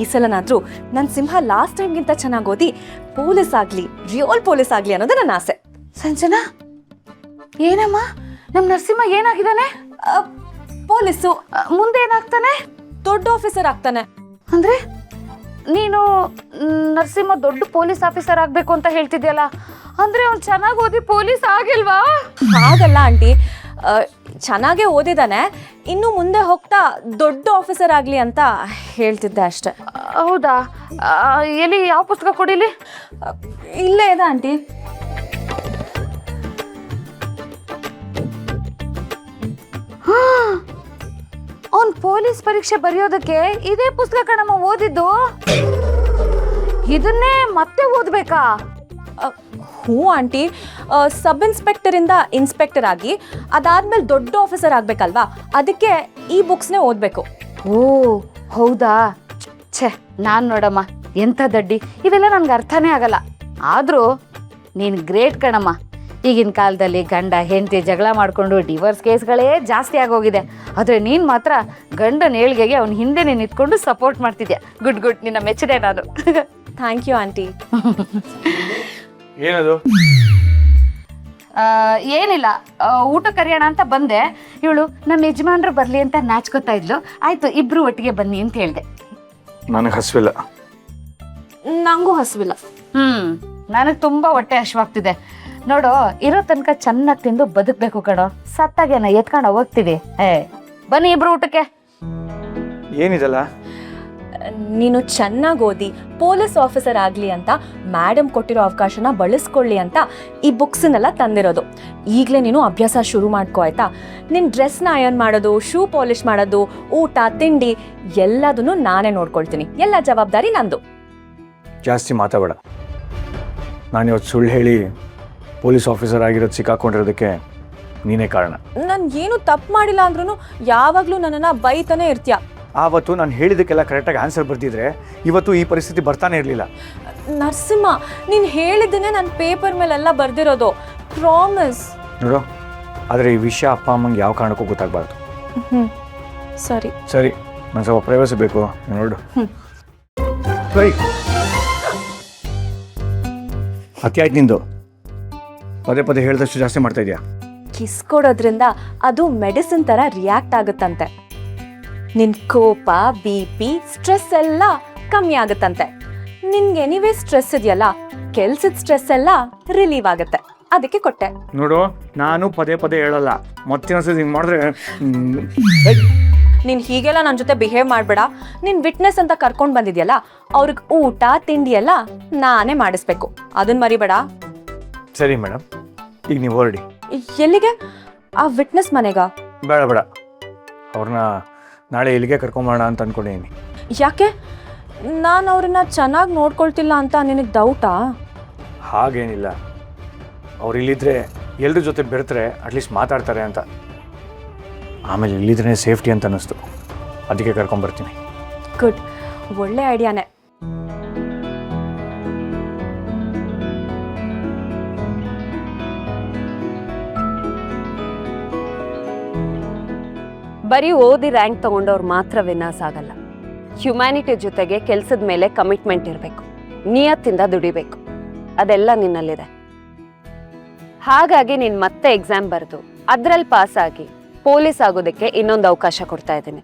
ಈ ಸಲನಾದ್ರೂ ನನ್ನ ಸಿಂಹ ಲಾಸ್ಟ್ ಟೈಮ್ಗಿಂತ ಚೆನ್ನಾಗಿ ಓದಿ ಪೊಲೀಸ್ ಆಗಲಿ, ರಿಯಲ್ ಪೊಲೀಸ್ ಆಗಲಿ ಅನ್ನೋದು ನನ್ನ ಆಸೆ. ಸಂಜನಾ, ಏನಮ್ಮ ನಮ್ಮ ನರಸಿಂಹ ಏನಾಗಿದ್ದಾನೆ? ಪೊಲೀಸು. ಮುಂದೆ ಏನಾಗ್ತಾನೆ? ದೊಡ್ಡ ಆಫೀಸರ್ ಆಗ್ತಾನೆ. ಅಂದ್ರೆ ನೀನು ನರಸಿಂಹ ದೊಡ್ಡ ಪೊಲೀಸ್ ಆಫೀಸರ್ ಆಗ್ಬೇಕು ಅಂತ ಹೇಳ್ತಿದ್ಯಲ್ಲ, ಅಂದ್ರೆ ಅವ್ನು ಚೆನ್ನಾಗಿ ಓದಿ ಪೊಲೀಸ್ ಆಗಿಲ್ವಾ? ಹಾಗಲ್ಲ ಆಂಟಿ, ಚೆನ್ನಾಗೇ ಓದಿದಾನೆ. ಇನ್ನು ಮುಂದೆ ಹೋಗ್ತಾ ದೊಡ್ಡ ಆಫೀಸರ್ ಆಗಲಿ ಅಂತ ಹೇಳ್ತಿದ್ದೆ ಅಷ್ಟೆ. ಹೌದಾ? ಎಲ್ಲಿ, ಯಾವ ಪುಸ್ತಕ ಕೊಡಿಲಿ? ಇಲ್ಲೇ ಇದೆ ಆಂಟಿ. ಅವ್ನು ಪೊಲೀಸ್ ಪರೀಕ್ಷೆ ಬರೆಯೋದಕ್ಕೆ ಇದೇ ಪುಸ್ತಕ ಕಣಮ್ಮ ಓದಿದ್ದು. ಇದನ್ನೇ ಮತ್ತೆ ಓದ್ಬೇಕಾ? ಹ್ಞೂ ಆಂಟಿ, ಸಬ್ ಇನ್ಸ್ಪೆಕ್ಟರಿಂದ ಇನ್ಸ್ಪೆಕ್ಟರ್ ಆಗಿ ಅದಾದ್ಮೇಲೆ ದೊಡ್ಡ ಆಫೀಸರ್ ಆಗಬೇಕಲ್ವಾ, ಅದಕ್ಕೆ ಈ ಬುಕ್ಸ್ನೇ ಓದಬೇಕು. ಓ ಹೌದಾ? ಛೇ, ನಾನು ನೋಡಮ್ಮ ಎಂಥ ದಡ್ಡಿ, ಇವೆಲ್ಲ ನನಗೆ ಅರ್ಥನೇ ಆಗಲ್ಲ. ಆದರೂ ನೀನು ಗ್ರೇಟ್ ಕಣಮ್ಮ. ಈಗಿನ ಕಾಲದಲ್ಲಿ ಗಂಡ ಹೆಂಡತಿ ಜಗಳ ಮಾಡಿಕೊಂಡು ಡಿವೋರ್ಸ್ ಕೇಸ್ಗಳೇ ಜಾಸ್ತಿ ಆಗೋಗಿದೆ. ಆದರೆ ನೀನು ಮಾತ್ರ ಗಂಡನ ಏಳ್ಗೆಗೆ ಅವ್ನ ಹಿಂದೆನೇ ನಿಂತ್ಕೊಂಡು ಸಪೋರ್ಟ್ ಮಾಡ್ತಿದ್ಯಾ. ಗುಡ್ ಗುಡ್, ನಿನ್ನ ಮೆಚ್ಚದೆ ನಾನು. Thank you aunty. ಏನದು? ಏನಿಲ್ಲ, ಊಟ ಕರೆಯೋಣ ಅಂತ ಬಂದೆ. ಇವಳು ನಮ್ಮ ಯಜಮಾನ್ರು ಬರಲಿ ಅಂತ ನಾಚ್ಕೋತಾ ಇದ್ಲು. ಆಯಿತು, ಇಬ್ಬರು ಒಟ್ಟಿಗೆ ಬನ್ನಿ ಅಂತ ಹೇಳಿದೆ. ನನಗೆ ಹಸಿವಿಲ್ಲ. ನನಗೂ ಹಸಿವಿಲ್ಲ. ನನಗೆ ತುಂಬ ಹೊಟ್ಟೆ ಹಸಿವಾಗ್ತಿದೆ. ನೋಡು, ಇರೋ ತನಕ ಚೆನ್ನಾಗಿ ತಿಂದು ಬದುಕಬೇಕು ಕಣೋ. ಸತ್ತಾಗೇನ ಎತ್ಕೊಂಡು ಹೋಗ್ತೀವಿ. ಬನ್ನಿ ಇಬ್ರು ಊಟಕ್ಕೆ. ಏನಿದಲ್ಲ? ನೀನು ಚೆನ್ನಾಗಿ ಓದಿ ಪೊಲೀಸ್ ಆಫೀಸರ್ ಆಗಲಿ ಅಂತ ಮೇಡಮ್ ಕೊಟ್ಟಿರೋ ಅವಕಾಶನ ಬಳಸ್ಕೊಳ್ಳಿ ಅಂತ ಈ ಬುಕ್ಸನ್ನೆಲ್ಲ ತಂದಿರೋದು. ಈಗಲೇ ನೀನು ಅಭ್ಯಾಸ ಶುರು ಮಾಡ್ಕೋ ಆಯ್ತಾ? ನಿನ್ನ ಡ್ರೆಸ್ನ ಅಯರ್ನ್ ಮಾಡೋದು, ಶೂ ಪಾಲಿಷ್ ಮಾಡೋದು, ಊಟ ತಿಂಡಿ ಎಲ್ಲದನ್ನು ನಾನೇ ನೋಡ್ಕೊಳ್ತೀನಿ. ಎಲ್ಲ ಜವಾಬ್ದಾರಿ ನಂದು. ಜಾಸ್ತಿ ಮಾತಾಡಬೇಡ. ನಾನು ಇವತ್ತು ಸುಳ್ಳು ಹೇಳಿ ಪೊಲೀಸ್ ಆಫೀಸರ್ ಆಗಿರೋದು ಸಿಕ್ಕಾಕೊಂಡಿರೋದಕ್ಕೆ ನೀನೇ ಕಾರಣ. ನಾನು ಏನು ತಪ್ಪು ಮಾಡಿಲ್ಲ ಅಂದ್ರೂ ಯಾವಾಗಲೂ ನನ್ನನ್ನು ಬೈತಾನೆ ಇರ್ತೀಯ. ಆವತ್ತು ನಾನು ಹೇಳಿದ್ದಕ್ಕೆಲ್ಲ ಕರೆಕ್ಟಾಗಿ ಆನ್ಸರ್ ಬರ್ತಿದ್ರೆ ಇವತ್ತು ಈ ಪರಿಸ್ಥಿತಿ ಬರ್ತಾನೆ ಇರಲಿಲ್ಲ. ನರಸಿಂಹ, ನೀನು ಹೇಳಿದ್ದನ್ನೇ ನನ್ನ ಪೇಪರ್ ಮೇಲೆಲ್ಲ ಬರ್ದಿರೋದು. ಪ್ರಾಮಿಸ್. ನೋಡು, ಆದರೆ ಈ ವಿಷಯ ಅಪ್ಪ ಅಮ್ಮಂಗೆ ಯಾವ ಕಾರಣಕ್ಕೂ ಗೊತ್ತಾಗಬಾರ್ದು. ಸರಿ ಸರಿ, ನಾನು ಸ್ವಲ್ಪ ಪ್ರೈವಸಿ ಬೇಕು. ನೋಡು, ಸರಿ ಅತಿ ಆಯ್ತು ನಿಂದು. ಪದೇ ಪದೇ ಹೇಳಿದಷ್ಟು ಜಾಸ್ತಿ ಮಾಡ್ತಾ ಇದೆಯಾ? ಕಿಸ್ ಕೊಡೋದ್ರಿಂದ ಅದು ಮೆಡಿಸಿನ್ ಥರ ರಿಯಾಕ್ಟ್ ಆಗುತ್ತಂತೆ. ನಿನ್ನ ಕೋಪ, BP, ಸ್ಟ್ರೆಸ್ ಎಲ್ಲ ಕಮ್ಮಿ ಆಗುತ್ತಂತೆ. ನಿನ್ಗೆ ಎನಿವೇ ಸ್ಟ್ರೆಸ್ ಇದೆಯಲ್ಲ, ಕೆಲ್ಸದ ಸ್ಟ್ರೆಸ್ ಎಲ್ಲ ರಿಲೀವ್ ಆಗುತ್ತೆ, ಅದಕ್ಕೆ ಕೊಟ್ಟೆ. ನೋಡು, ನಾನು ಪದೇ ಪದೇ ಹೇಳಲ್ಲ, ಮತ್ತಿನೊಂದ್ಸತಿ ಹಿಂಗೆ ಮಾಡಿದ್ರೆ. ನೀನು ಹೀಗೆಲ್ಲ ನನ್ನ ಜೊತೆ ಬಿಹೇವ್ ಮಾಡಬೇಡ. ನೀನು ವಿಟ್ನೆಸ್ ಅಂತ ಕರ್ಕೊಂಡು ಬಂದಿದ್ಯಲ್ಲ, ಅವ್ರಿಗೆ ಊಟ ತಿಂಡಿ ಎಲ್ಲ ನಾನೇ ಮಾಡಿಸ್ಬೇಕು, ಅದನ್ನ ಮರಿಬೇಡ. ಸರಿ ಮೇಡಮ್, ಈಗ ನೀವು ಹೊರಡಿ. ಎಲ್ಲಿಗೆ? ಆ ವಿಟ್ನೆಸ್ ಮನೆಗ? ಬೇಡ ಬೇಡ, ಅವ್ರನ್ನ ನಾಳೆ ಇಲ್ಲಿಗೆ ಕರ್ಕೊಂಬೋಣ ಅಂತ ಅಂದ್ಕೊಂಡಿದ್ದೀನಿ. ಯಾಕೆ? ನಾನು ಅವ್ರನ್ನ ಚೆನ್ನಾಗಿ ನೋಡ್ಕೊಳ್ತಿಲ್ಲ ಅಂತ ನಿನಗೆ ಡೌಟಾ? ಹಾಗೇನಿಲ್ಲ, ಅವ್ರು ಇಲ್ಲಿದ್ದರೆ ಎಲ್ಲರ ಜೊತೆ ಬೆರೆತರೆ ಅಟ್ಲೀಸ್ಟ್ ಮಾತಾಡ್ತಾರೆ ಅಂತ. ಆಮೇಲೆ ಇಲ್ಲಿದ್ರೆ ಸೇಫ್ಟಿ ಅಂತ ಅನ್ನಿಸ್ತು, ಅದಕ್ಕೆ ಕರ್ಕೊಂಬರ್ತೀನಿ. ಗುಡ್, ಒಳ್ಳೆ ಐಡಿಯಾನೇ. ಬರೀ ಓದಿ ರ್ಯಾಂಕ್ ತಗೊಂಡವ್ರು ಮಾತ್ರ ವಿನಾಶ ಆಗಲ್ಲ. ಹ್ಯುಮ್ಯಾನಿಟಿ ಜೊತೆಗೆ ಕೆಲಸದ ಮೇಲೆ ಕಮಿಟ್ಮೆಂಟ್ ಇರಬೇಕು, ನಿಯತ್ತಿಂದ ದುಡಿಬೇಕು. ಅದೆಲ್ಲ ನಿನ್ನಲ್ಲಿದೆ. ಹಾಗಾಗಿ ನೀನು ಮತ್ತೆ ಎಕ್ಸಾಮ್ ಬರೆದು ಅದರಲ್ಲಿ ಪಾಸ್ ಆಗಿ ಪೊಲೀಸ್ ಆಗೋದಕ್ಕೆ ಇನ್ನೊಂದು ಅವಕಾಶ ಕೊಡ್ತಾ ಇದ್ದೀನಿ.